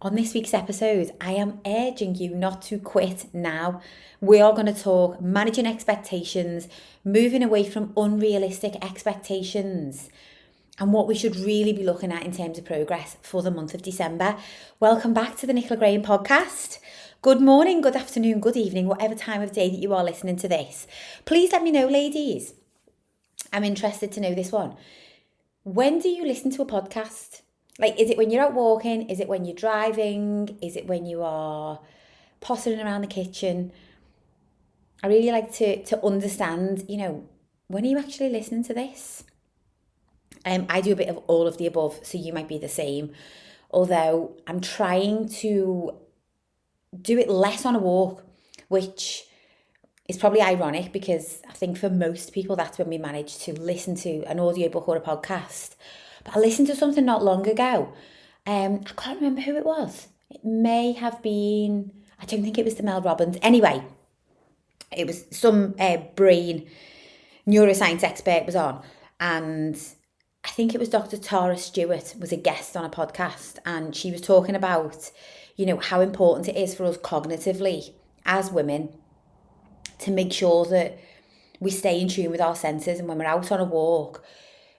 On this week's episode, I am urging you not to quit now. We are going to talk managing expectations, moving away from unrealistic expectations, and what we should really be looking at in terms of progress for the month of December. Welcome back to the Nicola Graham Podcast. Good morning, good afternoon, good evening, whatever time of day that you are listening to this. Please let me know, ladies. I'm interested to know this one. When do you listen to a podcast? Like, is it when you're out walking? Is it when you're driving? Is it when you are pottering around the kitchen? I really like to understand, when are you actually listening to this? I do a bit of all of the above, so you might be the same. Although I'm trying to do it less on a walk, which is probably ironic because I think for most people that's when we manage to listen to an audiobook or a podcast. But I listened to something not long ago. I can't remember who it was. It may have been, I don't think it was the Mel Robbins. Anyway, it was some brain neuroscience expert was on. And I think it was Dr. Tara Stewart was a guest on a podcast. And she was talking about, how important it is for us cognitively as women to make sure that we stay in tune with our senses. And when we're out on a walk,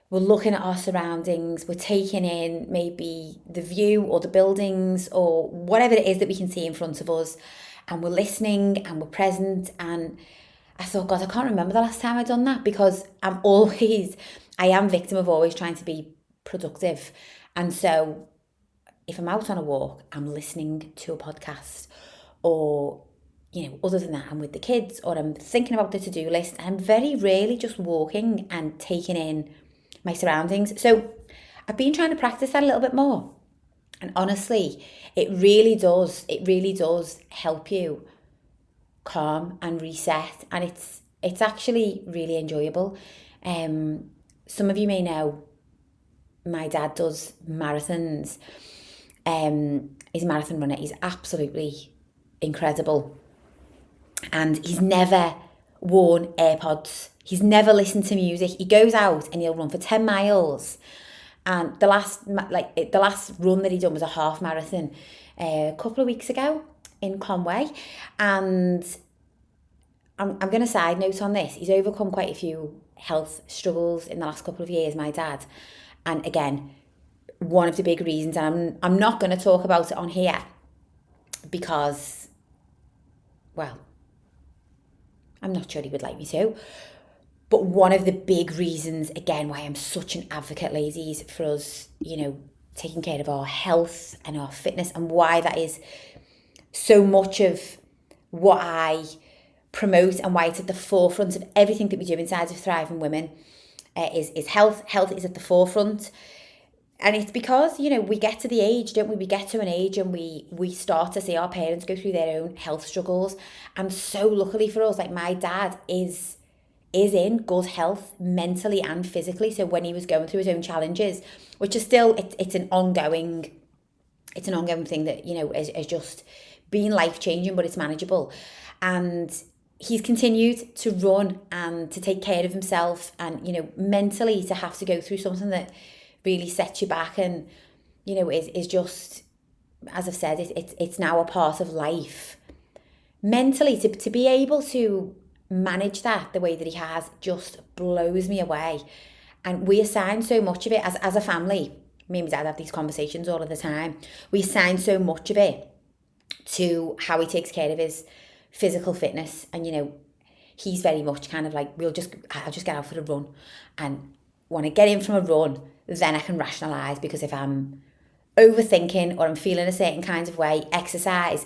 we're looking at our surroundings, we're taking in maybe the view or the buildings or whatever it is that we can see in front of us, and we're listening and we're present. And I thought, God, I can't remember the last time I'd done that, because I am victim of always trying to be productive. And so if I'm out on a walk, I'm listening to a podcast, or other than that, I'm with the kids or I'm thinking about the to-do list. I'm very rarely just walking and taking in my surroundings. So I've been trying to practice that a little bit more. And honestly, it really does help you calm and reset. And it's actually really enjoyable. Some of you may know my dad does marathons. He's a marathon runner. He's absolutely incredible. And he's never worn AirPods. He's never listened to music. He goes out and he'll run for 10 miles. And the last run that he done was a half marathon a couple of weeks ago in Conway. And I'm going to side note on this. He's overcome quite a few health struggles in the last couple of years, my dad. And again, one of the big reasons, and I'm not going to talk about it on here because, well, I'm not sure he would like me to. But one of the big reasons, again, why I'm such an advocate, ladies, for us, taking care of our health and our fitness, and why that is so much of what I promote and why it's at the forefront of everything that we do inside of Thriving Women, is health. Health is at the forefront. And it's because, we get to the age, don't we? We get to an age and we start to see our parents go through their own health struggles. And so luckily for us, like my dad is in good health mentally and physically. So when he was going through his own challenges, which is still, it's an ongoing thing that, is just being life-changing, but it's manageable. And he's continued to run and to take care of himself, and, mentally to have to go through something that really sets you back and, is just, as I've said, it's now a part of life. Mentally, to be able to manage that the way that he has just blows me away. And we assign so much of it as a family. Me and my dad have these conversations all of the time. We assign so much of it to how he takes care of his physical fitness. And, he's very much kind of like, I'll just get out for a run. And when I get in from a run, then I can rationalise, because if I'm overthinking or I'm feeling a certain kind of way, exercise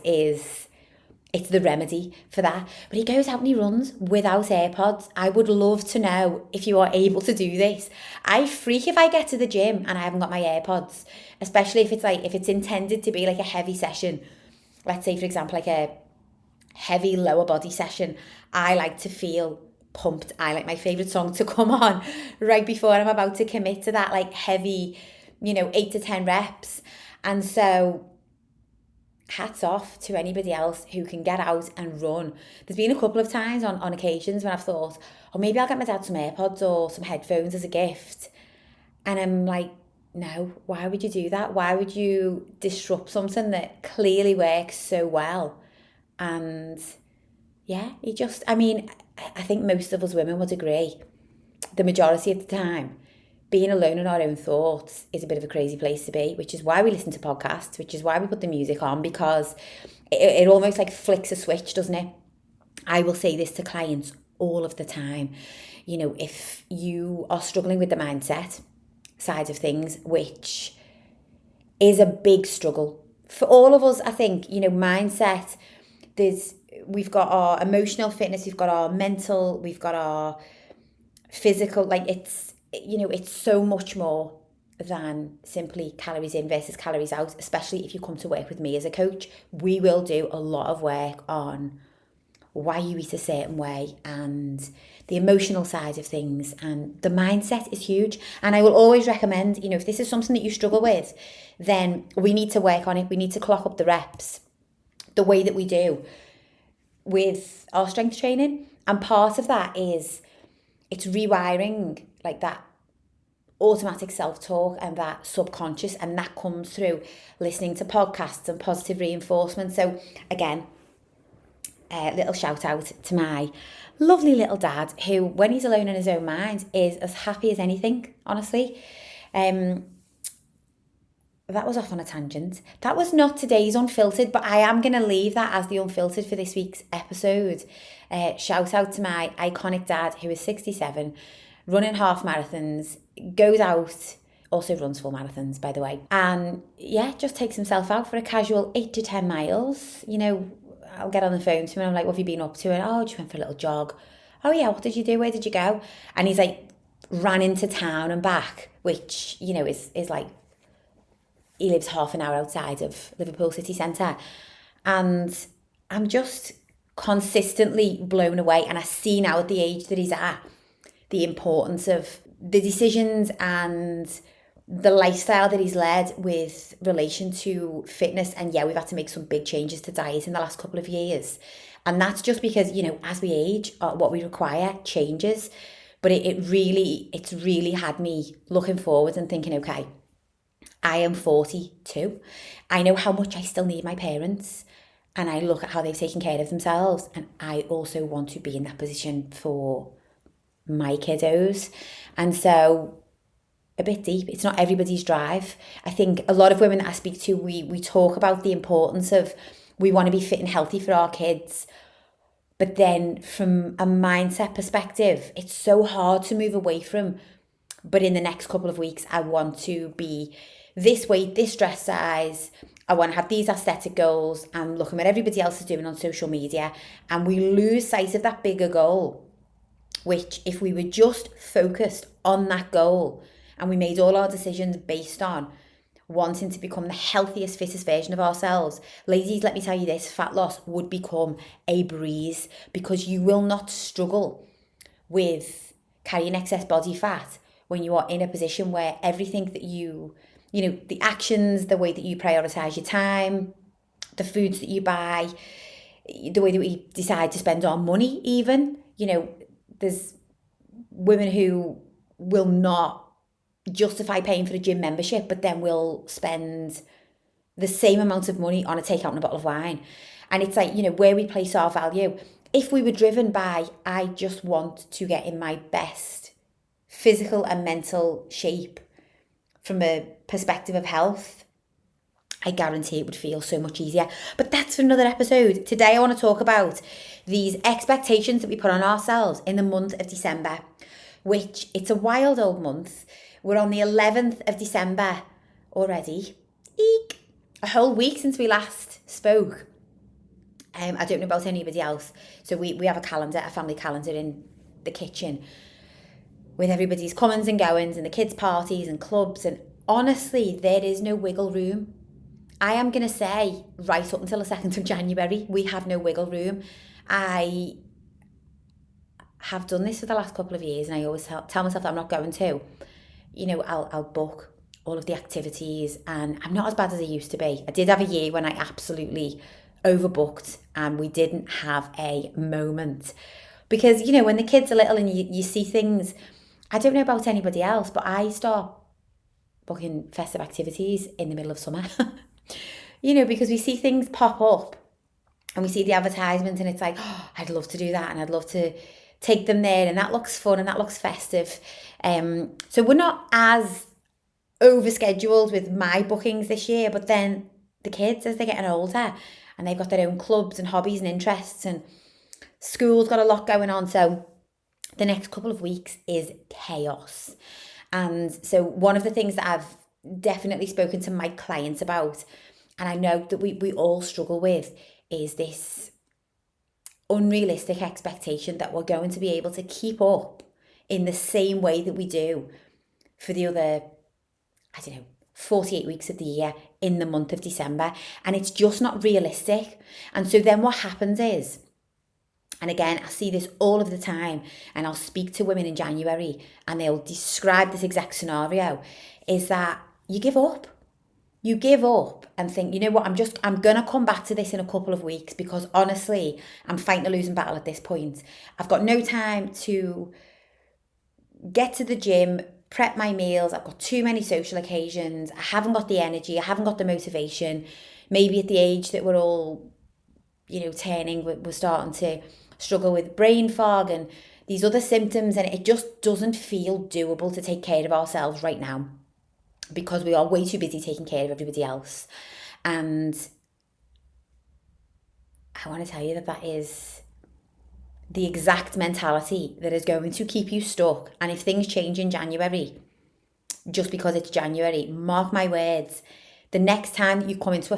it's the remedy for that. But he goes out and he runs without AirPods. I would love to know if you are able to do this. I freak if I get to the gym and I haven't got my AirPods, especially if it's intended to be like a heavy session. Let's say, for example, like a heavy lower body session. I like to feel pumped. I like my favourite song to come on right before I'm about to commit to that like heavy, 8 to 10 reps. And so hats off to anybody else who can get out and run. There's been a couple of times on occasions when I've thought, maybe I'll get my dad some AirPods or some headphones as a gift. And I'm like, no, why would you do that? Why would you disrupt something that clearly works so well? And yeah, I think most of us women would agree, the majority of the time, being alone in our own thoughts is a bit of a crazy place to be, which is why we listen to podcasts, which is why we put the music on, because it almost like flicks a switch, doesn't it? I will say this to clients all of the time. If you are struggling with the mindset side of things, which is a big struggle for all of us, I think, mindset, we've got our emotional fitness, we've got our mental, we've got our physical, like it's so much more than simply calories in versus calories out, especially if you come to work with me as a coach. We will do a lot of work on why you eat a certain way and the emotional side of things, and the mindset is huge. And I will always recommend, if this is something that you struggle with, then we need to work on it. We need to clock up the reps the way that we do with our strength training. And part of that is it's rewiring like that automatic self-talk and that subconscious, and that comes through listening to podcasts and positive reinforcement. So again, a little shout out to my lovely little dad, who when he's alone in his own mind is as happy as anything, honestly. That was off on a tangent. That was not today's Unfiltered, but I am going to leave that as the Unfiltered for this week's episode. Shout out to my iconic dad, who is 67, running half marathons, goes out, also runs full marathons, by the way. And yeah, just takes himself out for a casual 8 to 10 miles. I'll get on the phone to him and I'm like, what have you been up to? And just went for a little jog. Oh yeah, what did you do? Where did you go? And he's like, ran into town and back, which, is like, he lives half an hour outside of Liverpool city centre. And I'm just consistently blown away. And I see now at the age that he's at, the importance of the decisions and the lifestyle that he's led with relation to fitness. And yeah, we've had to make some big changes to diet in the last couple of years. And that's just because, as we age, what we require changes. But it's really had me looking forward and thinking, okay, I am 42. I know how much I still need my parents, and I look at how they've taken care of themselves, and I also want to be in that position for my kiddos. And so, a bit deep, it's not everybody's drive. I think a lot of women that I speak to, we talk about the importance of, we want to be fit and healthy for our kids, but then from a mindset perspective, it's so hard to move away from, but in the next couple of weeks, I want to be this weight, this dress size, I want to have these aesthetic goals, and looking at what everybody else is doing on social media, and we lose sight of that bigger goal, which if we were just focused on that goal and we made all our decisions based on wanting to become the healthiest, fittest version of ourselves, ladies, let me tell you this, fat loss would become a breeze, because you will not struggle with carrying excess body fat when you are in a position where everything that the actions, the way that you prioritise your time, the foods that you buy, the way that we decide to spend our money even, there's women who will not justify paying for a gym membership, but then will spend the same amount of money on a takeout and a bottle of wine. And it's like, where we place our value. If we were driven by, I just want to get in my best physical and mental shape from a perspective of health, I guarantee it would feel so much easier. But that's for another episode. Today I want to talk about these expectations that we put on ourselves in the month of December, which it's a wild old month. We're on the 11th of December already. Eek! A whole week since we last spoke. I don't know about anybody else. So we have a family calendar in the kitchen with everybody's comings and goings and the kids' parties and clubs. And honestly, there is no wiggle room. I am going to say right up until the 2nd of January, we have no wiggle room. I have done this for the last couple of years, and I always tell myself that I'm not going to. I'll book all of the activities, and I'm not as bad as I used to be. I did have a year when I absolutely overbooked and we didn't have a moment. Because, when the kids are little and you see things, I don't know about anybody else, but I start booking festive activities in the middle of summer. Because we see things pop up and we see the advertisements and it's like, oh, I'd love to do that and I'd love to take them there and that looks fun and that looks festive. So we're not as overscheduled with my bookings this year, but then the kids, as they're getting older and they've got their own clubs and hobbies and interests and school's got a lot going on. So the next couple of weeks is chaos. And so one of the things that I've definitely spoken to my clients about, and I know that we all struggle with, is this unrealistic expectation that we're going to be able to keep up in the same way that we do for the other, 48 weeks of the year in the month of December. And it's just not realistic. And so then what happens is, and again, I see this all of the time, and I'll speak to women in January and they'll describe this exact scenario, is that you give up. You give up and think, you know what, I'm going to come back to this in a couple of weeks because honestly, I'm fighting a losing battle at this point. I've got no time to get to the gym, prep my meals. I've got too many social occasions. I haven't got the energy. I haven't got the motivation. Maybe at the age that we're all, turning, we're starting to struggle with brain fog and these other symptoms, and it just doesn't feel doable to take care of ourselves right now because we are way too busy taking care of everybody else. And I want to tell you that is the exact mentality that is going to keep you stuck. And if things change in January, just because it's January, mark my words, the next time that you come into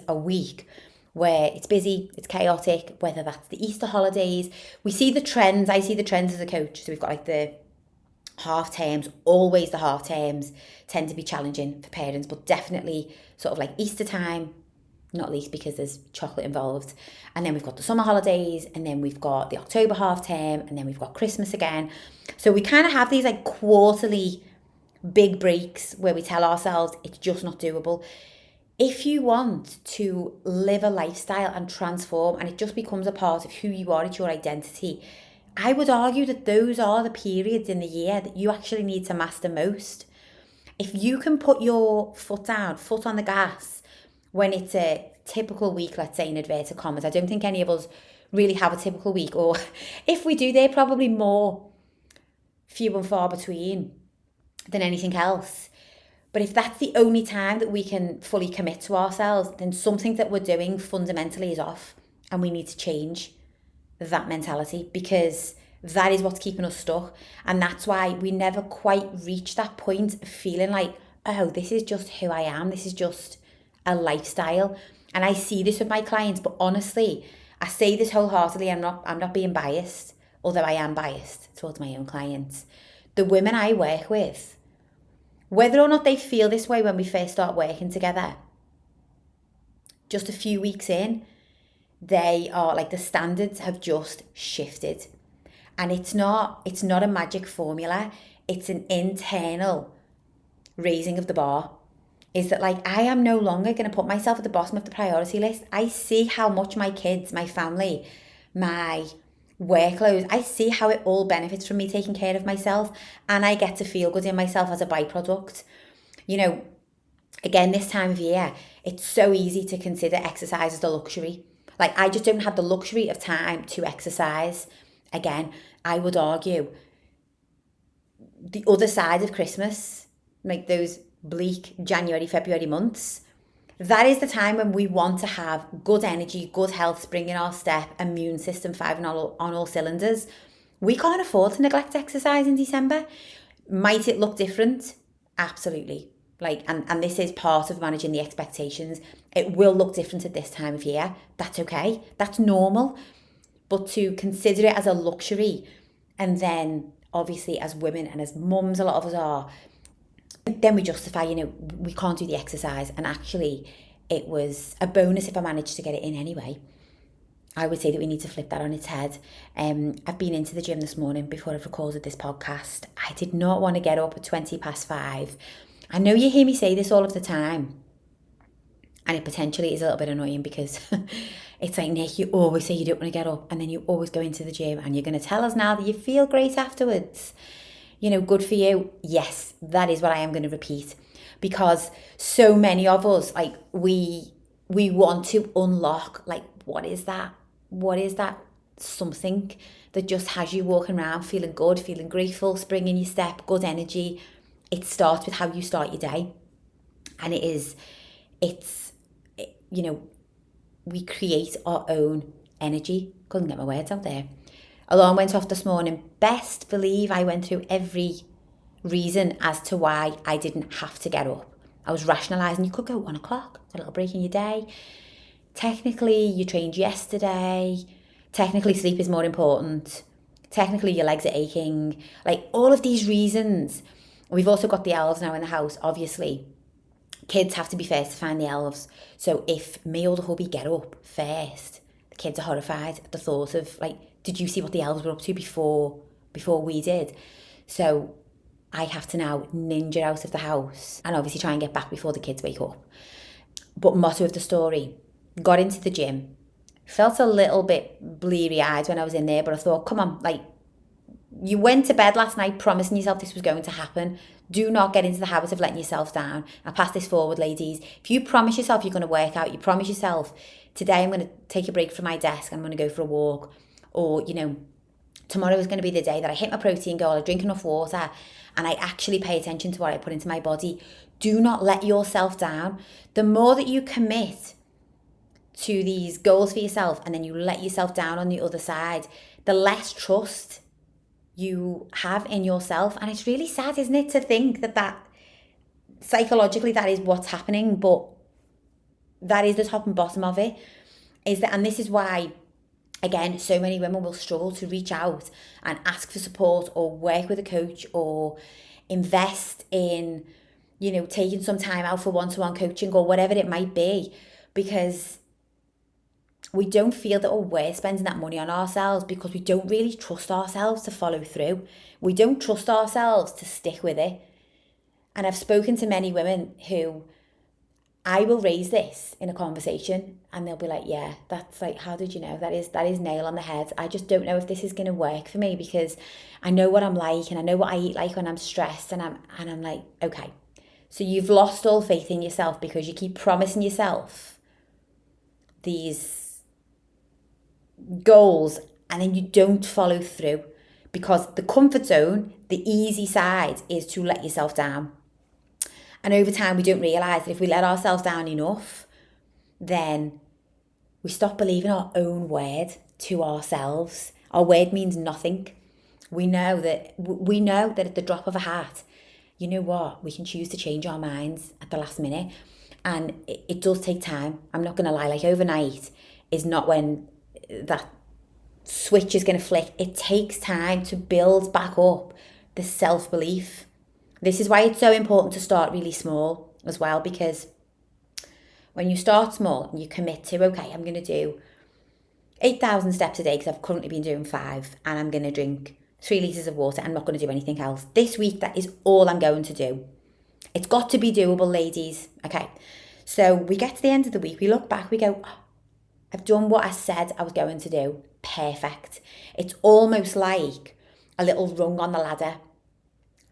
a week where it's busy, it's chaotic, whether that's the Easter holidays, we see the trends. I see the trends as a coach. So we've got like the half terms, always the half terms tend to be challenging for parents, but definitely sort of like Easter time, not least because there's chocolate involved. And then we've got the summer holidays, and then we've got the October half term, and then we've got Christmas again. So we kind of have these like quarterly big breaks where we tell ourselves it's just not doable. If you want to live a lifestyle and transform, and it just becomes a part of who you are, it's your identity, I would argue that those are the periods in the year that you actually need to master most. If you can put your foot down, foot on the gas, when it's a typical week, let's say in inverted commas, I don't think any of us really have a typical week, or if we do, they're probably more few and far between than anything else. But if that's the only time that we can fully commit to ourselves, then something that we're doing fundamentally is off, and we need to change that mentality, because that is what's keeping us stuck. And that's why we never quite reach that point of feeling like, oh, this is just who I am, this is just a lifestyle. And I see this with my clients, but honestly, I say this wholeheartedly, I'm not being biased, although I am biased towards my own clients. The women I work with, whether or not they feel this way when we first start working together, just a few weeks in, they are like, the standards have just shifted. And it's not a magic formula. It's an internal raising of the bar. Is that like, I am no longer going to put myself at the bottom of the priority list. I see how much my kids, my family, my workload, I see how it all benefits from me taking care of myself, and I get to feel good in myself as a byproduct. Again, this time of year, it's so easy to consider exercise as a luxury. Like, I just don't have the luxury of time to exercise. Again, I would argue the other side of Christmas, like those bleak January, February months, that is the time when we want to have good energy, good health, springing our step, immune system firing on all cylinders. We can't afford to neglect exercise in December. Might it look different? Absolutely. And this is part of managing the expectations. It will look different at this time of year. That's okay. That's normal. But to consider it as a luxury, and then obviously as women and as mums, a lot of us are, then we justify, we can't do the exercise. And actually, it was a bonus if I managed to get it in anyway. I would say that we need to flip that on its head. I've been into the gym this morning before I've recorded this podcast. I did not want to get up at 5:20. I know you hear me say this all of the time, and it potentially is a little bit annoying because it's like, Nick, you always say you don't want to get up, and then you always go into the gym, and you're going to tell us now that you feel great afterwards. Good for you. Yes, that is what I am going to repeat. because so many of us, like, we want to unlock, like, what is that something that just has you walking around feeling good, feeling grateful, spring in your step, good energy. It starts with how you start your day. And we create our own energy. Couldn't get my words out there. Alarm went off this morning. Best believe I went through every reason as to why I didn't have to get up. I was rationalising, you could go 1 o'clock, a little break in your day. Technically, you trained yesterday. Technically, sleep is more important. Technically, your legs are aching. Like, all of these reasons. We've also got the elves now in the house, obviously. Kids have to be first to find the elves. So if me or the hubby get up first, the kids are horrified at the thought of, like, did you see what the elves were up to before we did? So I have to now ninja out of the house and obviously try and get back before the kids wake up. But motto of the story, got into the gym, felt a little bit bleary-eyed when I was in there, but I thought, come on, like, you went to bed last night promising yourself this was going to happen. Do not get into the habit of letting yourself down. I'll pass this forward, ladies. If you promise yourself you're going to work out, you promise yourself, today I'm going to take a break from my desk and I'm going to go for a walk, or, tomorrow is going to be the day that I hit my protein goal, I drink enough water, and I actually pay attention to what I put into my body. Do not let yourself down. The more that you commit to these goals for yourself and then you let yourself down on the other side, the less trust you have in yourself. And it's really sad, isn't it, to think that psychologically that is what's happening, but that is the top and bottom of it. And this is why, again, so many women will struggle to reach out and ask for support or work with a coach or invest in, taking some time out for one-to-one coaching or whatever it might be, because we don't feel that we're spending that money on ourselves, because we don't really trust ourselves to follow through. We don't trust ourselves to stick with it. And I've spoken to many women who I will raise this in a conversation and they'll be like, yeah, that's like, how did you know? That is nail on the head. I just don't know if this is going to work for me, because I know what I'm like and I know what I eat like when I'm stressed, and I'm like, okay. So you've lost all faith in yourself because you keep promising yourself these goals and then you don't follow through, because the comfort zone, the easy side, is to let yourself down. And over time, we don't realise that if we let ourselves down enough, then we stop believing our own word to ourselves. Our word means nothing. We know that at the drop of a hat, you know what, we can choose to change our minds at the last minute. And it does take time. I'm not going to lie, like, overnight is not when that switch is going to flick. It takes time to build back up the self-belief. This is why it's so important to start really small as well, because when you start small and you commit to, okay, I'm going to do 8,000 steps a day because I've currently been doing 5, and I'm going to drink 3 litres of water. I'm not going to do anything else. This week, that is all I'm going to do. It's got to be doable, ladies. Okay, so we get to the end of the week, we look back, we go, oh, I've done what I said I was going to do. Perfect. It's almost like a little rung on the ladder.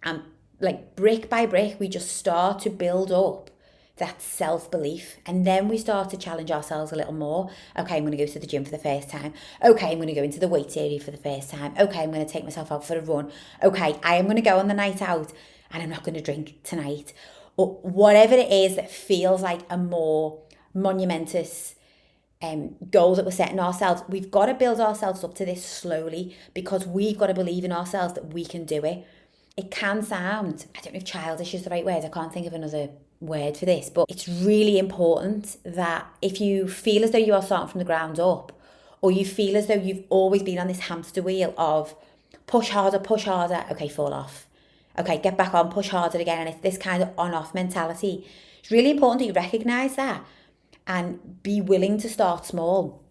And like brick by brick, we just start to build up that self-belief. And then we start to challenge ourselves a little more. Okay, I'm going to go to the gym for the first time. Okay, I'm going to go into the weights area for the first time. Okay, I'm going to take myself out for a run. Okay, I am going to go on the night out and I'm not going to drink tonight. Or whatever it is that feels like a more monumentous goal that we're setting ourselves. We've got to build ourselves up to this slowly, because we've got to believe in ourselves that we can do it. It can sound, I don't know if childish is the right word, I can't think of another word for this, but it's really important that if you feel as though you are starting from the ground up, or you feel as though you've always been on this hamster wheel of push harder, okay, fall off. Okay, get back on, push harder again. And it's this kind of on-off mentality. It's really important that you recognise that and be willing to start small,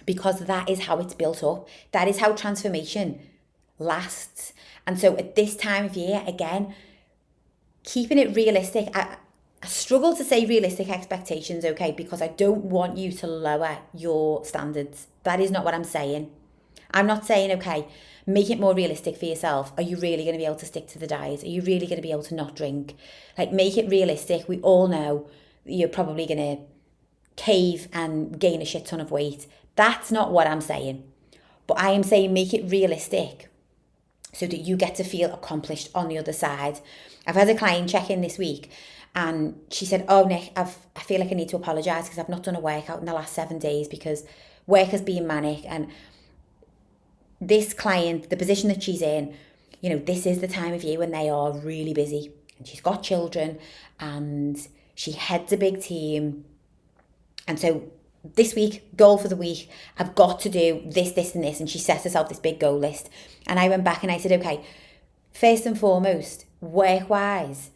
because that is how it's built up. That is how transformation lasts. And so at this time of year, again, keeping it realistic. I struggle to say realistic expectations, okay, because I don't want you to lower your standards. That is not what I'm saying. I'm not saying, okay, make it more realistic for yourself. Are you really going to be able to stick to the diet? Are you really going to be able to not drink? Like, make it realistic. We all know you're probably going to cave and gain a shit ton of weight. That's not what I'm saying. But I am saying make it realistic so that you get to feel accomplished on the other side. I've had a client check in this week and she said, oh, Nick, I feel like I need to apologise because I've not done a workout in the last 7 days because work has been manic. And this client, the position that she's in, you know, this is the time of year when they are really busy. And she's got children and she heads a big team. And so this week, goal for the week, I've got to do this, this and this. And she set herself this big goal list. And I went back and I said, okay, first and foremost, work-wise,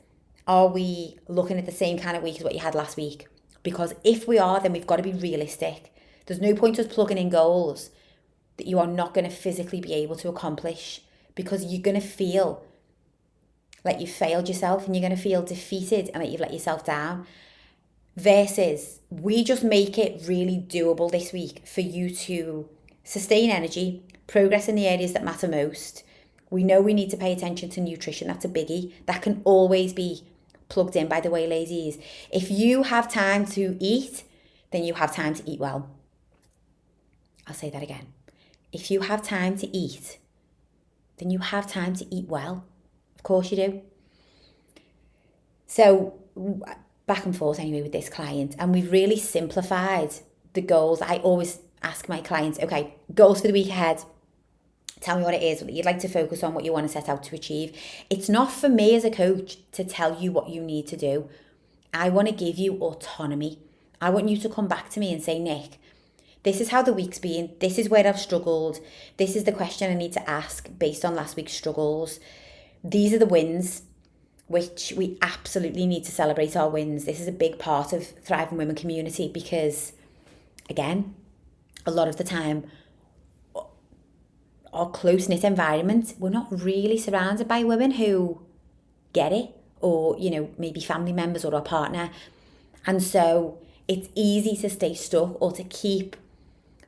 are we looking at the same kind of week as what you had last week? Because if we are, then we've got to be realistic. There's no point us plugging in goals that you are not going to physically be able to accomplish, because you're going to feel like you've failed yourself and you're going to feel defeated and that you've let yourself down. Versus, we just make it really doable this week for you to sustain energy, progress in the areas that matter most. We know we need to pay attention to nutrition. That's a biggie. That can always be plugged in, by the way, ladies. If you have time to eat, then you have time to eat well. I'll say that again. If you have time to eat, then you have time to eat well. Of course you do. So back and forth anyway with this client, and we've really simplified the goals. I always ask my clients, okay, goals for the week ahead. Tell me what it is that you'd like to focus on, what you want to set out to achieve. It's not for me as a coach to tell you what you need to do. I want to give you autonomy. I want you to come back to me and say, Nick, this is how the week's been. This is where I've struggled. This is the question I need to ask based on last week's struggles. These are the wins, which we absolutely need to celebrate our wins. This is a big part of Thriving Women community because, again, a lot of the time, our close-knit environment, we're not really surrounded by women who get it, or, you know, maybe family members or our partner. And so it's easy to stay stuck or to keep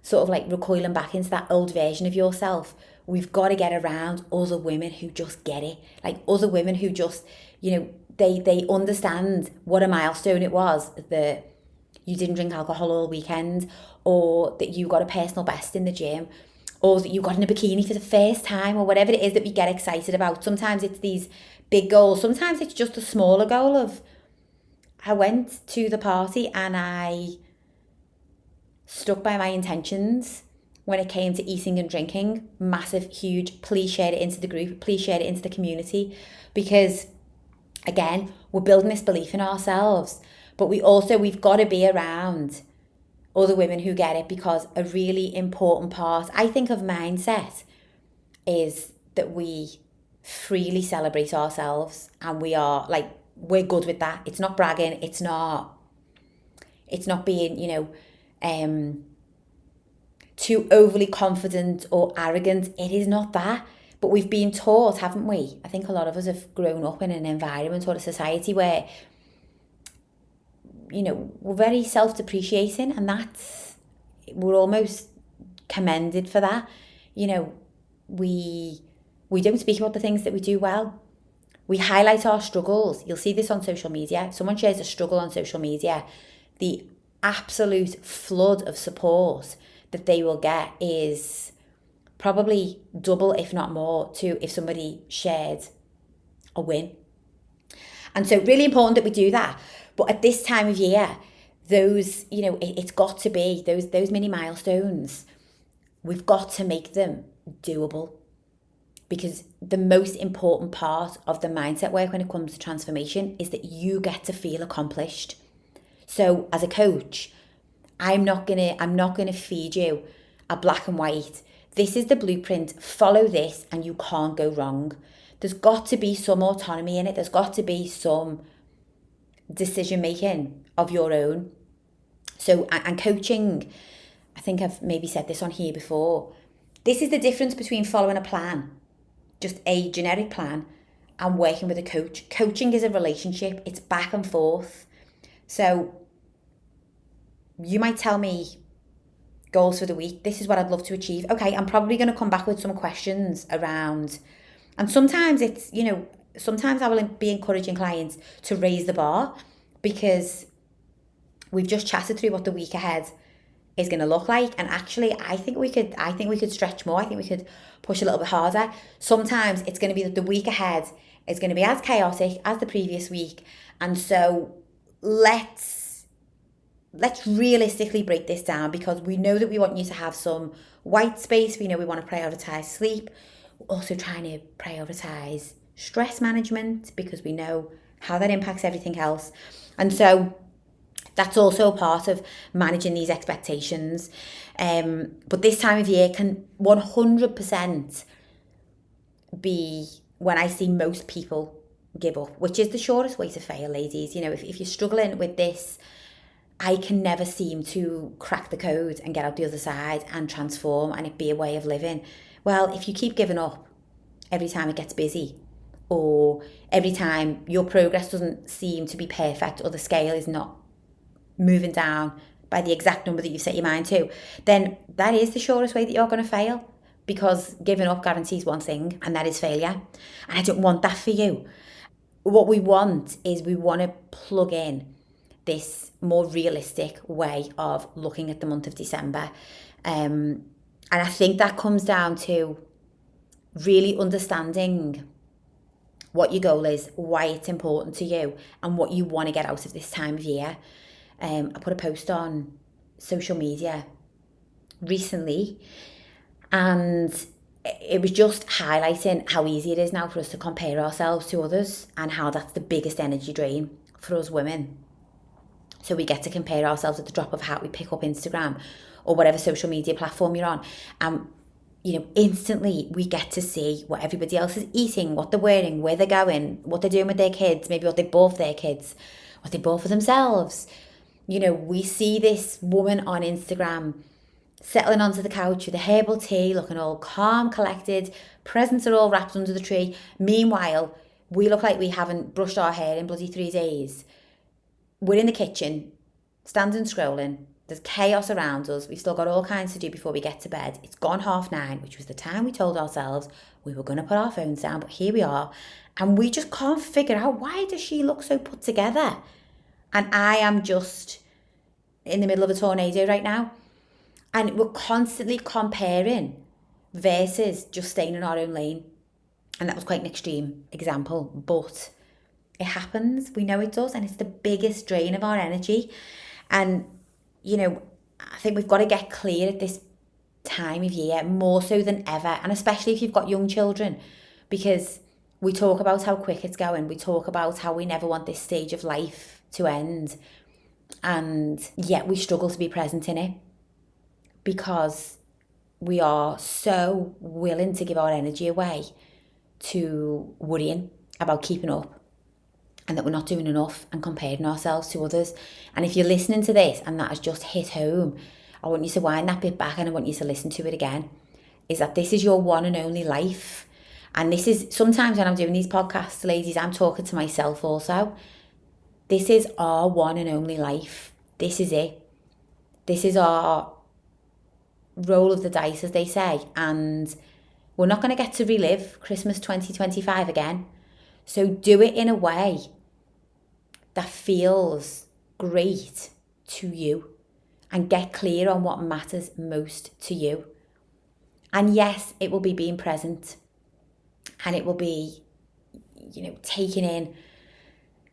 sort of like recoiling back into that old version of yourself. We've got to get around other women who just get it. Like other women who just, you know, they understand what a milestone it was, that you didn't drink alcohol all weekend, or that you got a personal best in the gym, or that you got in a bikini for the first time, or whatever it is that we get excited about. Sometimes it's these big goals. Sometimes it's just a smaller goal of, I went to the party and I stuck by my intentions when it came to eating and drinking. Massive, huge. Please share it into the group. Please share it into the community. Because, again, we're building this belief in ourselves. But we've got to be around other women who get it, because a really important part, I think, of mindset is that we freely celebrate ourselves, and we're good with that. It's not bragging. It's not being, you know, too overly confident or arrogant. It is not that. But we've been taught, haven't we? I think a lot of us have grown up in an environment or a society where, you know, we're very self-depreciating, and we're almost commended for that. You know, we don't speak about the things that we do well. We highlight our struggles. You'll see this on social media. If someone shares a struggle on social media, the absolute flood of support that they will get is probably double, if not more, to if somebody shared a win. And so really important that we do that. But at this time of year, those, you know, it's got to be those mini milestones. We've got to make them doable, because the most important part of the mindset work when it comes to transformation is that you get to feel accomplished. So as a coach, I'm not gonna feed you a black and white. This is the blueprint. Follow this and you can't go wrong. There's got to be some autonomy in it. There's got to be some decision making of your own. So, and coaching, I think I've maybe said this on here before, this is the difference between following a plan, just a generic plan, and working with a coach. Coaching is a relationship. It's back and forth. So you might tell me, goals for the week. This is what I'd love to achieve. Okay, I'm probably going to come back with some questions around, and sometimes it's, sometimes I will be encouraging clients to raise the bar, because we've just chatted through what the week ahead is going to look like, and actually I think we could stretch more. I think we could push a little bit harder. Sometimes it's going to be that the week ahead is going to be as chaotic as the previous week, and so let's realistically break this down, because we know that we want you to have some white space. We know we want to prioritise sleep. We're also trying to prioritise stress management, because we know how that impacts everything else. And so that's also a part of managing these expectations. But this time of year can 100% be when I see most people give up, which is the shortest way to fail, ladies. If you're struggling with this, I can never seem to crack the code and get out the other side and transform and it be a way of living. Well, if you keep giving up every time it gets busy, or every time your progress doesn't seem to be perfect, or the scale is not moving down by the exact number that you've set your mind to, then that is the shortest way that you're going to fail, because giving up guarantees one thing, and that is failure. And I don't want that for you. What we want is, we want to plug in this more realistic way of looking at the month of December. And I think that comes down to really understanding what your goal is, why it's important to you, and what you want to get out of this time of year. I put a post on social media recently, and it was just highlighting how easy it is now for us to compare ourselves to others, and how that's the biggest energy drain for us women. So we get to compare ourselves at the drop of a hat. We pick up Instagram or whatever social media platform you're on, and instantly we get to see what everybody else is eating, what they're wearing, where they're going, what they're doing with their kids, maybe what they bought for their kids, what they bought for themselves. We see this woman on Instagram settling onto the couch with a herbal tea, looking all calm, collected, presents are all wrapped under the tree. Meanwhile, we look like we haven't brushed our hair in bloody 3 days. We're in the kitchen, standing scrolling. There's chaos around us. We've still got all kinds to do before we get to bed. It's gone 9:30, which was the time we told ourselves we were going to put our phones down, but here we are. And we just can't figure out, why does she look so put together? And I am just in the middle of a tornado right now. And we're constantly comparing versus just staying in our own lane. And that was quite an extreme example, but it happens. We know it does, and it's the biggest drain of our energy. And I think we've got to get clear at this time of year, more so than ever, and especially if you've got young children, because we talk about how quick it's going. We talk about how we never want this stage of life to end, and yet we struggle to be present in it, because we are so willing to give our energy away to worrying about keeping up, and that we're not doing enough, and comparing ourselves to others. And if you're listening to this and that has just hit home, I want you to wind that bit back, and I want you to listen to it again. Is that this is your one and only life. And this is, sometimes when I'm doing these podcasts, ladies, I'm talking to myself also. This is our one and only life. This is it. This is our roll of the dice, as they say. And we're not going to get to relive Christmas 2025 again. So do it in a way that feels great to you, and get clear on what matters most to you. And yes, it will be being present, and it will be, taking in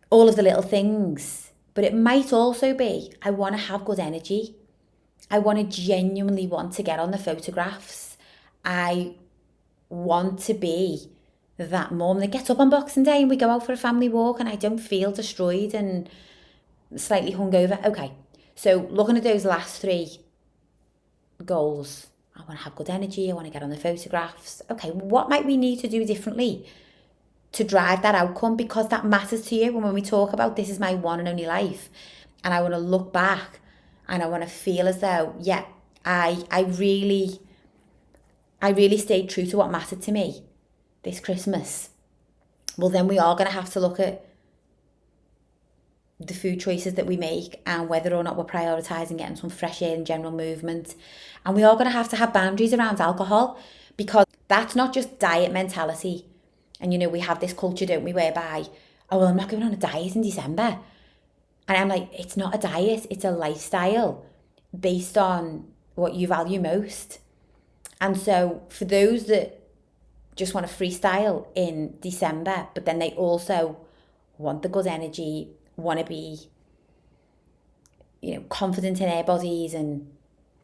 all of the little things, but it might also be, I want to have good energy. I want to genuinely want to get on the photographs. I want to be that mum that gets up on Boxing Day and we go out for a family walk, and I don't feel destroyed and slightly hungover. Okay, so looking at those last 3 goals, I want to have good energy, I want to get on the photographs. Okay, what might we need to do differently to drive that outcome? Because that matters to you. And when we talk about this is my one and only life, and I want to look back and I want to feel as though, yeah, I really stayed true to what mattered to me this Christmas. Well, then we are going to have to look at the food choices that we make and whether or not we're prioritising getting some fresh air and general movement. And we are going to have boundaries around alcohol, because that's not just diet mentality. And, we have this culture, don't we, whereby, oh, well, I'm not going on a diet in December. And I'm like, it's not a diet, it's a lifestyle based on what you value most. And so for those that just want to freestyle in December, but then they also want the good energy, want to be, confident in their bodies, and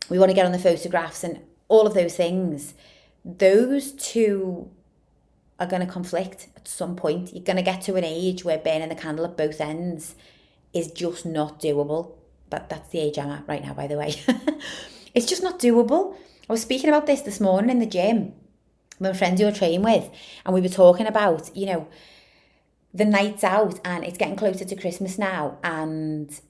we want to get on the photographs and all of those things, those two are going to conflict at some point. You're going to get to an age where burning the candle at both ends is just not doable. That's the age I'm at right now, by the way. It's just not doable. I was speaking about this morning in the gym with a friend who I train with, and we were talking about, the nights out, and it's getting closer to Christmas now, and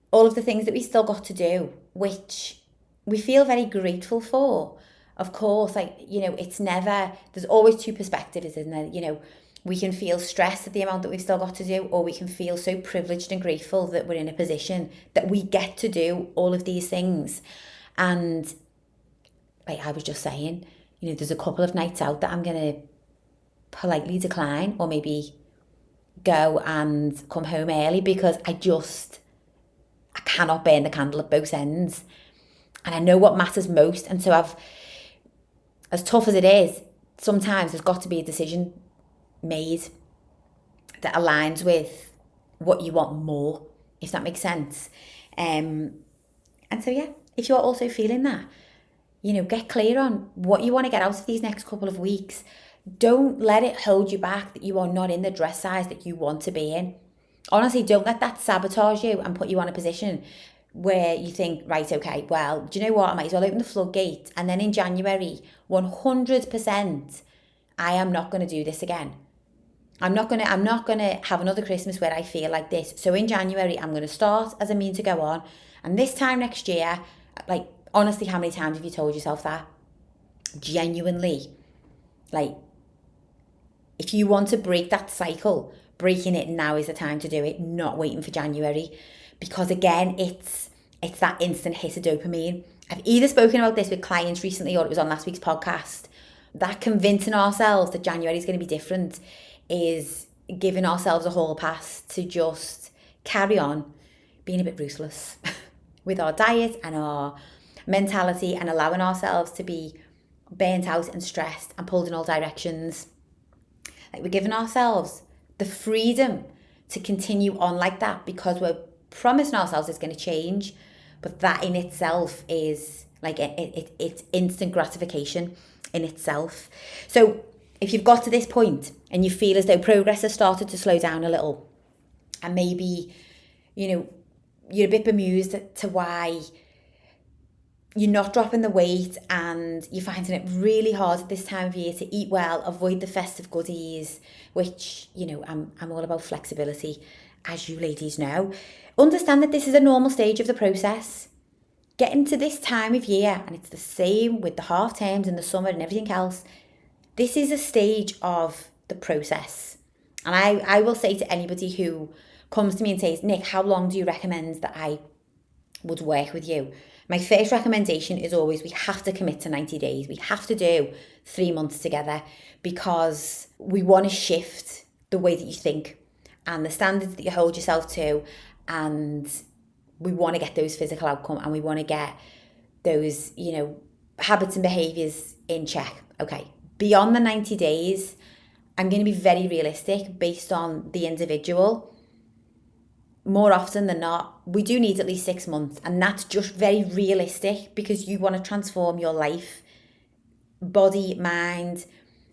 all of the things that we still got to do, which we feel very grateful for. Of course, it's never, there's always two perspectives, isn't there? We can feel stressed at the amount that we've still got to do, or we can feel so privileged and grateful that we're in a position that we get to do all of these things. And like I was just saying, there's a couple of nights out that I'm going to politely decline, or maybe go and come home early, because I cannot burn the candle at both ends. And I know what matters most. And so as tough as it is, sometimes there's got to be a decision made that aligns with what you want more, if that makes sense. And so, yeah, if you're also feeling that, get clear on what you want to get out of these next couple of weeks. Don't let it hold you back that you are not in the dress size that you want to be in. Honestly, don't let that sabotage you and put you on a position where you think, right, okay, well, do you know what? I might as well open the floodgate. And then in January, 100%, I am not going to do this again. I'm not going to have another Christmas where I feel like this. So in January, I'm going to start as I mean to go on. And this time next year, like, honestly, how many times have you told yourself that? Genuinely. Like, if you want to break that cycle, breaking it now is the time to do it, not waiting for January. Because again, it's that instant hit of dopamine. I've either spoken about this with clients recently, or it was on last week's podcast. That convincing ourselves that January is going to be different is giving ourselves a whole pass to just carry on being a bit ruthless with our diet and our mentality, and allowing ourselves to be burnt out and stressed and pulled in all directions. Like, we're giving ourselves the freedom to continue on like that, because we're promising ourselves it's going to change. But that in itself is like it's instant gratification in itself. So if you've got to this point and you feel as though progress has started to slow down a little, and maybe you're a bit bemused to why you're not dropping the weight, and you're finding it really hard at this time of year to eat well, avoid the festive goodies, which, I'm all about flexibility, as you ladies know. Understand that this is a normal stage of the process. Getting to this time of year, and it's the same with the half terms and the summer and everything else, this is a stage of the process. And I will say to anybody who comes to me and says, Nick, how long do you recommend that I would work with you? My first recommendation is always, we have to commit to 90 days. We have to do 3 months together, because we want to shift the way that you think and the standards that you hold yourself to. And we want to get those physical outcomes, and we want to get those, habits and behaviours in check. Okay, beyond the 90 days, I'm going to be very realistic based on the individual. More often than not, we do need at least 6 months, and that's just very realistic, because you want to transform your life, body, mind,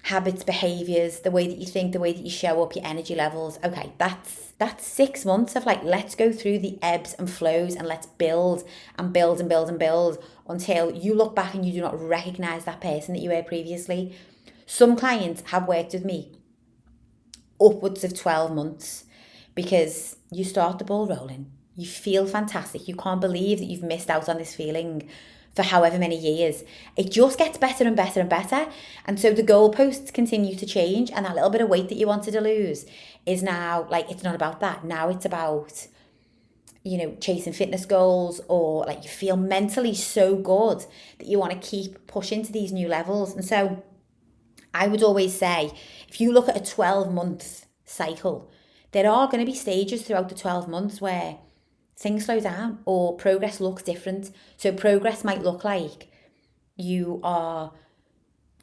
habits, behaviours, the way that you think, the way that you show up, your energy levels. Okay, that's 6 months of like, let's go through the ebbs and flows, and let's build and build and build and build until you look back and you do not recognise that person that you were previously. Some clients have worked with me upwards of 12 months, because you start the ball rolling. You feel fantastic. You can't believe that you've missed out on this feeling for however many years. It just gets better and better and better. And so the goalposts continue to change, and that little bit of weight that you wanted to lose is now like, it's not about that. Now it's about chasing fitness goals, or like you feel mentally so good that you want to keep pushing to these new levels. And so I would always say, if you look at a 12-month cycle, there are going to be stages throughout the 12 months where things slow down or progress looks different. So progress might look like you are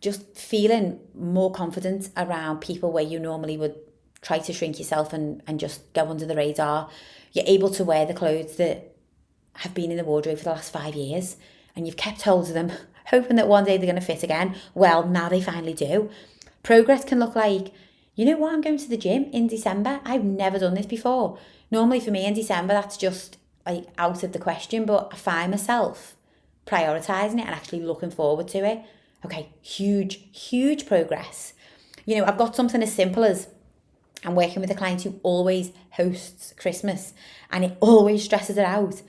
just feeling more confident around people where you normally would try to shrink yourself and just go under the radar. You're able to wear the clothes that have been in the wardrobe for the last 5 years and you've kept hold of them, hoping that one day they're going to fit again. Well, now they finally do. Progress can look like, you know what, I'm going to the gym in December. I've never done this before. Normally for me in December, that's just like out of the question, but I find myself prioritising it and actually looking forward to it. Okay, huge progress. I've got something as simple as I'm working with a client who always hosts Christmas and it always stresses her out.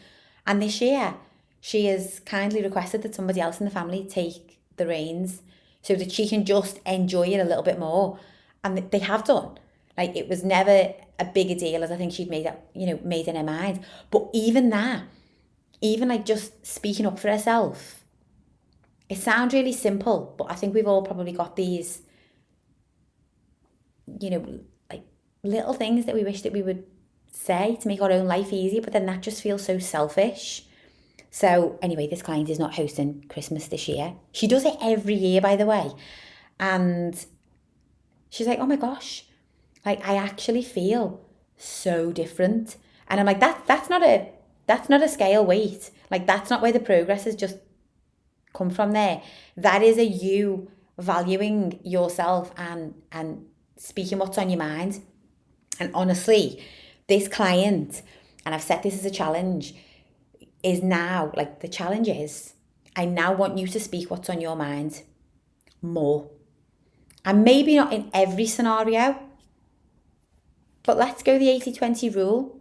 And this year, she has kindly requested that somebody else in the family take the reins so that she can just enjoy it a little bit more. And they have done. Like, it was never a bigger deal as I think she'd made in her mind. But even that, even like just speaking up for herself, it sounds really simple, but I think we've all probably got these, like little things that we wish that we would say to make our own life easier, but then that just feels so selfish. So anyway, this client is not hosting Christmas this year. She does it every year, by the way. And she's like, oh my gosh, like I actually feel so different. And I'm like, that's not a scale weight. Like, that's not where the progress has just come from there. That is a you valuing yourself and speaking what's on your mind. And honestly, this client, and I've set this as a challenge, is now, like, the challenge is, I now want you to speak what's on your mind more. And maybe not in every scenario, but let's go the 80-20 rule.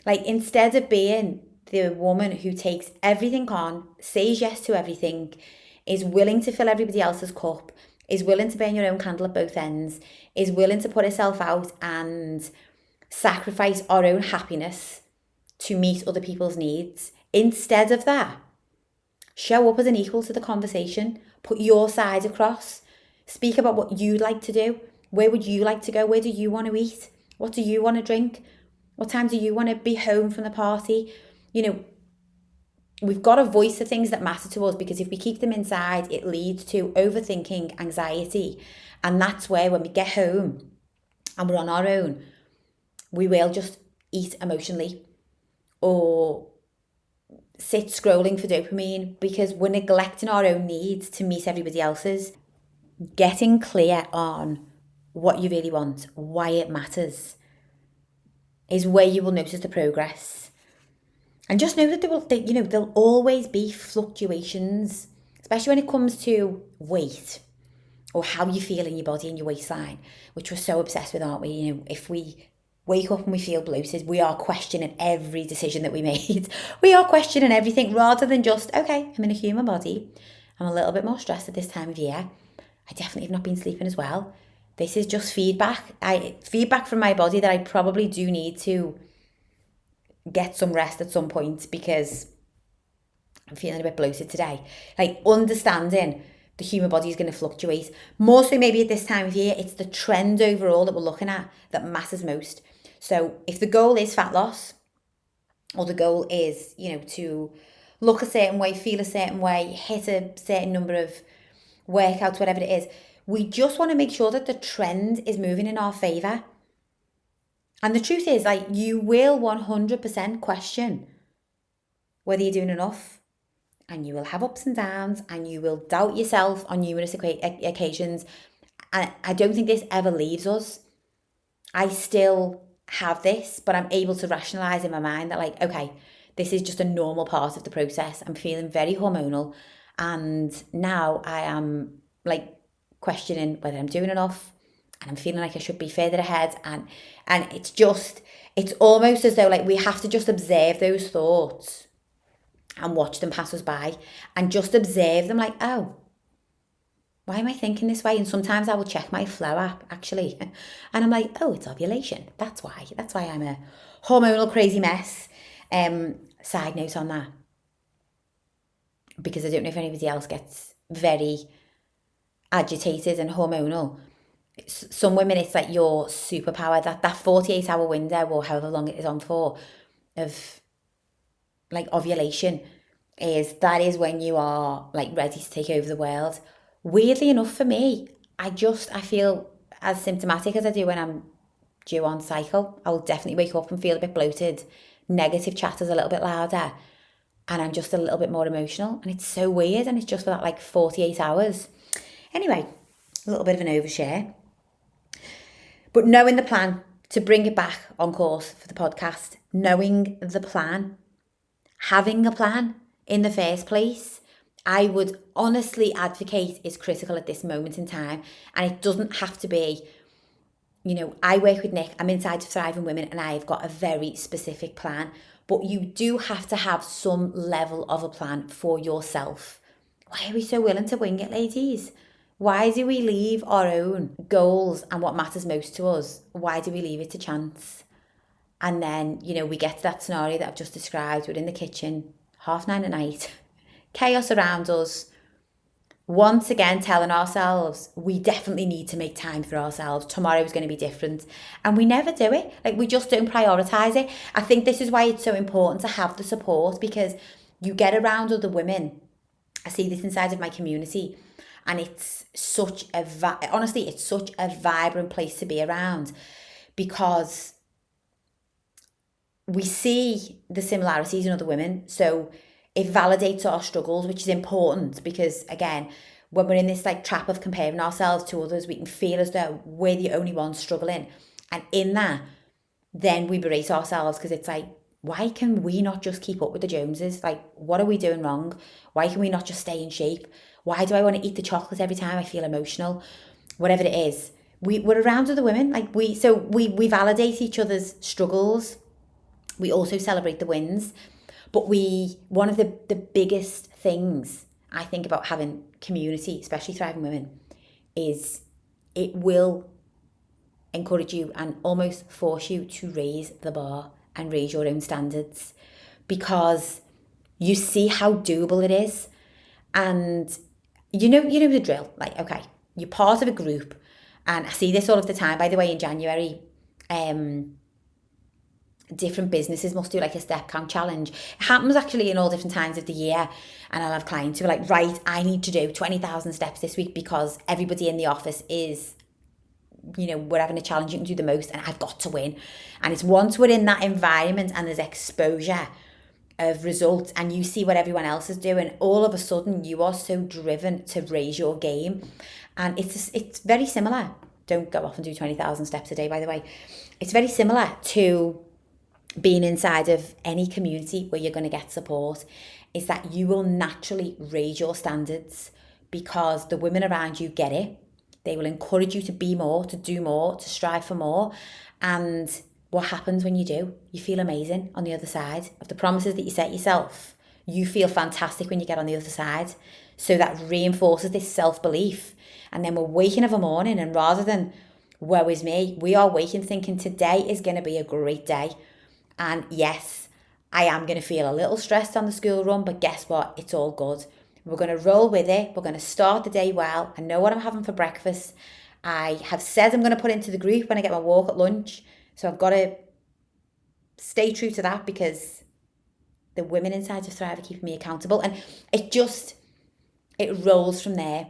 Like, instead of being the woman who takes everything on, says yes to everything, is willing to fill everybody else's cup, is willing to burn your own candle at both ends, is willing to put herself out and sacrifice our own happiness to meet other people's needs. Instead of that, show up as an equal to the conversation, put your side across, speak about what you'd like to do, where would you like to go, where do you want to eat, what do you want to drink, what time do you want to be home from the party. We've got to voice the things that matter to us, because if we keep them inside, it leads to overthinking, anxiety. And that's where, when we get home and we're on our own, we will just eat emotionally or sit scrolling for dopamine, because we're neglecting our own needs to meet everybody else's. Getting clear on what you really want, why it matters, is where you will notice the progress. And just know that there'll always be fluctuations, especially when it comes to weight or how you feel in your body and your waistline, which we're so obsessed with, aren't we? If we wake up and we feel bloated, we are questioning every decision that we made. We are questioning everything, rather than just, okay, I'm in a human body. I'm a little bit more stressed at this time of year. I definitely have not been sleeping as well. This is just feedback. Feedback from my body that I probably do need to get some rest at some point, because I'm feeling a bit bloated today. Like, understanding the human body is going to fluctuate. More so maybe at this time of year, it's the trend overall that we're looking at that matters most. So if the goal is fat loss, or the goal is, to look a certain way, feel a certain way, hit a certain number of workouts, whatever it is, we just want to make sure that the trend is moving in our favour. And the truth is, like, you will 100% question whether you're doing enough, and you will have ups and downs, and you will doubt yourself on numerous occasions. And I don't think this ever leaves us. I still have this, but I'm able to rationalise in my mind that, like, okay, this is just a normal part of the process. I'm feeling very hormonal, and now I am, like, questioning whether I'm doing enough, and I'm feeling like I should be further ahead. And it's almost as though, like, we have to just observe those thoughts and watch them pass us by, and just observe them, like, oh, why am I thinking this way? And sometimes I will check my Flow app, actually, and I'm like, oh, it's ovulation. That's why I'm a hormonal crazy mess. Side note on that, because I don't know if anybody else gets very agitated and hormonal. Some women, it's like your superpower, that 48-hour window or however long it is on for of like ovulation, that is when you are like ready to take over the world. Weirdly enough for me, I feel as symptomatic as I do when I'm due on cycle. I'll definitely wake up and feel a bit bloated. Negative chatter's a little bit louder, and I'm just a little bit more emotional. And it's so weird, and it's just for that like 48 hours. Anyway, a little bit of an overshare. But knowing the plan, to bring it back on course for the podcast, knowing the plan, having a plan in the first place, I would honestly advocate is critical at this moment in time. And it doesn't have to be, I work with Nick, I'm inside of Thriving Women, and I've got a very specific plan. But you do have to have some level of a plan for yourself. Why are we so willing to wing it, ladies? Why do we leave our own goals and what matters most to us? Why do we leave it to chance? And then, we get to that scenario that I've just described. We're in the kitchen, 9:30 at night, chaos around us. Once again, telling ourselves, we definitely need to make time for ourselves. Tomorrow is going to be different. And we never do it. Like, we just don't prioritise it. I think this is why it's so important to have the support, because you get around other women. I see this inside of my community, and it's such honestly, it's such a vibrant place to be around, because we see the similarities in other women. So it validates our struggles, which is important, because again, when we're in this like trap of comparing ourselves to others, we can feel as though we're the only ones struggling. And in that, then we berate ourselves, because it's like, why can we not just keep up with the Joneses? Like, what are we doing wrong? Why can we not just stay in shape? Why do I want to eat the chocolate every time I feel emotional? Whatever it is. We're around other women. Like we validate each other's struggles. We also celebrate the wins. But one of the biggest things I think about having community, especially Thriving Women, is it will encourage you and almost force you to raise the bar and raise your own standards, because you see how doable it is. And you know the drill. Like, okay, you're part of a group, and I see this all of the time, by the way. In January, different businesses must do like a step count challenge. It happens actually in all different times of the year, and I'll have clients who are like, right, I need to do 20,000 steps this week because everybody in the office is, we're having a challenge, you can do the most, and I've got to win. And it's once we're in that environment and there's exposure of results and you see what everyone else is doing, all of a sudden you are so driven to raise your game. And it's very similar. Don't go off and do 20,000 steps a day, by the way. It's very similar to being inside of any community where you're going to get support, is that you will naturally raise your standards, because the women around you get it. They will encourage you to be more, to do more, to strive for more. And what happens when you do? You feel amazing on the other side of the promises that you set yourself. You feel fantastic when you get on the other side. So that reinforces this self-belief. And then we're waking of a morning, and rather than woe is me, we are waking thinking today is going to be a great day. And yes, I am going to feel a little stressed on the school run, but guess what? It's all good. We're going to roll with it. We're going to start the day well. I know what I'm having for breakfast. I have said I'm going to put into the group when I get my walk at lunch. So I've got to stay true to that, because the women inside of Thrive are keeping me accountable. And it rolls from there.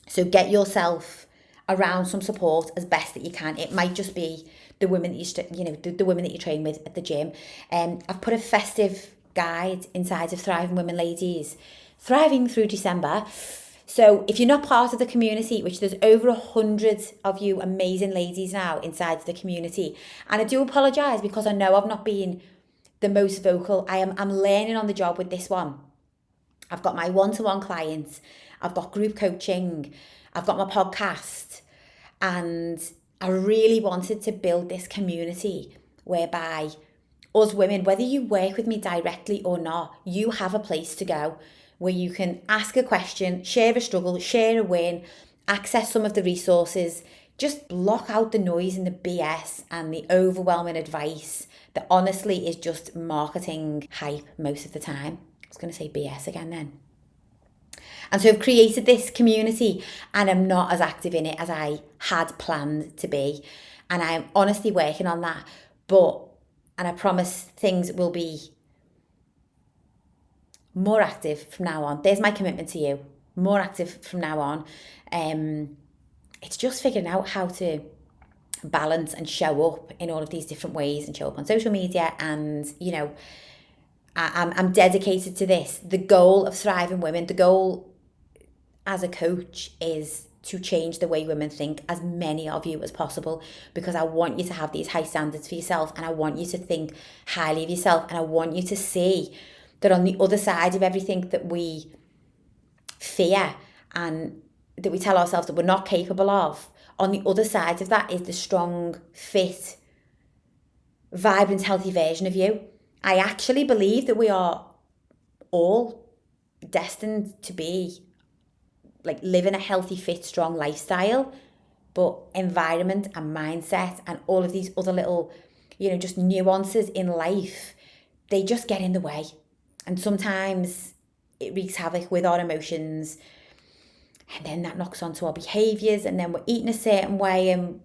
So get yourself around some support as best that you can. It might just be the women that the women that you train with at the gym. I've put a festive guide inside of Thriving Women, ladies, thriving through December. So if you're not part of the community, which there's over 100 of you amazing ladies now inside the community, and I do apologise because I know I've not been the most vocal. I'm learning on the job with this one. I've got my one-to-one clients, I've got group coaching, I've got my podcast, and I really wanted to build this community whereby us women, whether you work with me directly or not, you have a place to go where you can ask a question, share a struggle, share a win, access some of the resources, just block out the noise and the BS and the overwhelming advice that honestly is just marketing hype most of the time. I was going to say BS again then. And so I've created this community and I'm not as active in it as I had planned to be. And I'm honestly working on that. And I promise things will be more active from now on. There's my commitment to you. More active from now on. It's just figuring out how to balance and show up in all of these different ways and show up on social media. And, you know, I'm dedicated to this. The goal of Thriving Women, the goal as a coach is to change the way women think, as many of you as possible, because I want you to have these high standards for yourself and I want you to think highly of yourself and I want you to see that on the other side of everything that we fear and that we tell ourselves that we're not capable of, on the other side of that is the strong, fit, vibrant, healthy version of you. I actually believe that we are all destined to be like living a healthy, fit, strong lifestyle, but environment and mindset and all of these other little, you know, just nuances in life, they just get in the way. And sometimes it wreaks havoc with our emotions. And then that knocks onto our behaviours and then we're eating a certain way and,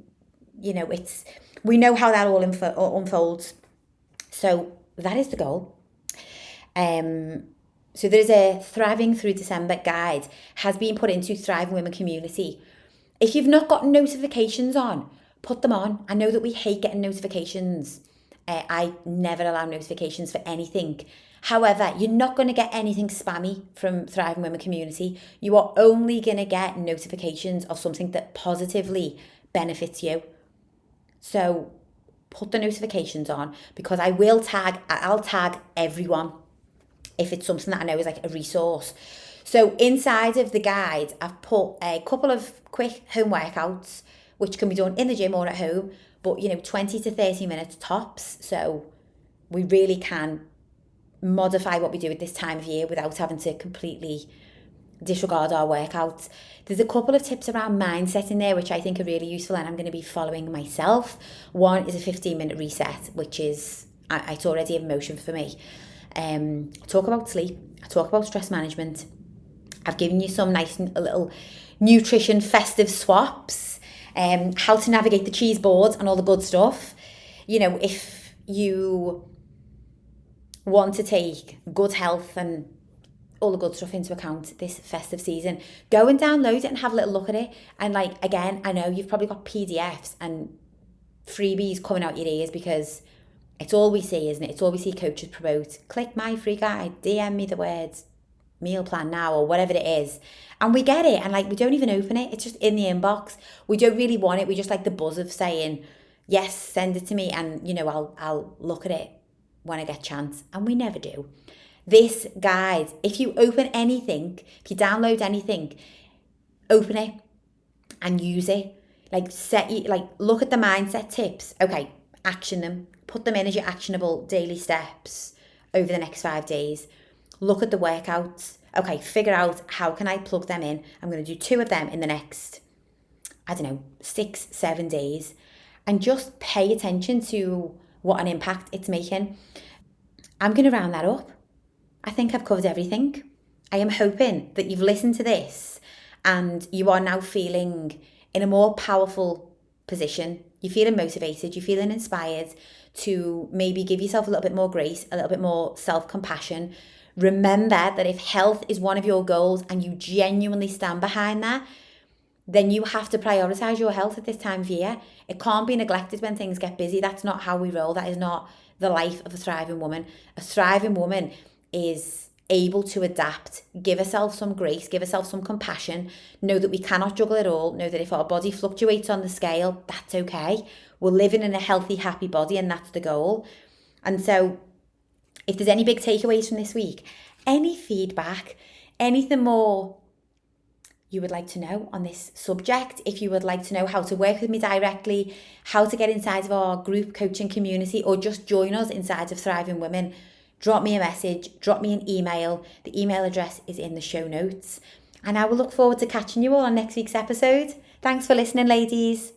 you know, we know how that all unfolds. So that is the goal. So there's a Thriving Through December guide has been put into Thriving Women community. If you've not got notifications on, put them on. I know that we hate getting notifications. I never allow notifications for anything. However, you're not going to get anything spammy from Thriving Women community. You are only going to get notifications of something that positively benefits you. So put the notifications on because I'll tag everyone if it's something that I know is like a resource. So inside of the guide, I've put a couple of quick home workouts, which can be done in the gym or at home, but 20 to 30 minutes tops. So we really can modify what we do at this time of year without having to completely disregard our workouts. There's a couple of tips around mindset in there, which I think are really useful and I'm going to be following myself. One is a 15-minute reset, which is, it's already in motion for me. I talk about sleep, I talk about stress management. I've given you some nice little nutrition festive swaps, how to navigate the cheese boards and all the good stuff. If you want to take good health and all the good stuff into account this festive season, go and download it and have a little look at it. And again, I know you've probably got PDFs and freebies coming out your ears because it's all we see, isn't it? It's all we see coaches promote. Click my free guide, DM me the words meal plan now or whatever it is. And we get it and we don't even open it. It's just in the inbox. We don't really want it. We just like the buzz of saying, yes, send it to me and I'll look at it when I get a chance. And we never do. This guide, if you open anything, if you download anything, open it and use it. Look at the mindset tips. Okay, action them. Put them in as your actionable daily steps over the next 5 days. Look at the workouts. Okay, figure out how can I plug them in. I'm going to do 2 of them in the next, 6-7 days. And just pay attention to what an impact it's making. I'm going to round that up. I think I've covered everything. I am hoping that you've listened to this and you are now feeling in a more powerful position. You're feeling motivated, you're feeling inspired to maybe give yourself a little bit more grace, a little bit more self-compassion. Remember that if health is one of your goals and you genuinely stand behind that, then you have to prioritise your health at this time of year. It can't be neglected when things get busy. That's not how we roll. That is not the life of a thriving woman. A thriving woman is able to adapt, give herself some grace, give herself some compassion, know that we cannot juggle it all, know that if our body fluctuates on the scale, that's okay. We're living in a healthy, happy body and that's the goal. And so if there's any big takeaways from this week, any feedback, anything more you would like to know on this subject, if you would like to know how to work with me directly, how to get inside of our group coaching community or just join us inside of Thriving Women, drop me a message, drop me an email. The email address is in the show notes. And I will look forward to catching you all on next week's episode. Thanks for listening, ladies.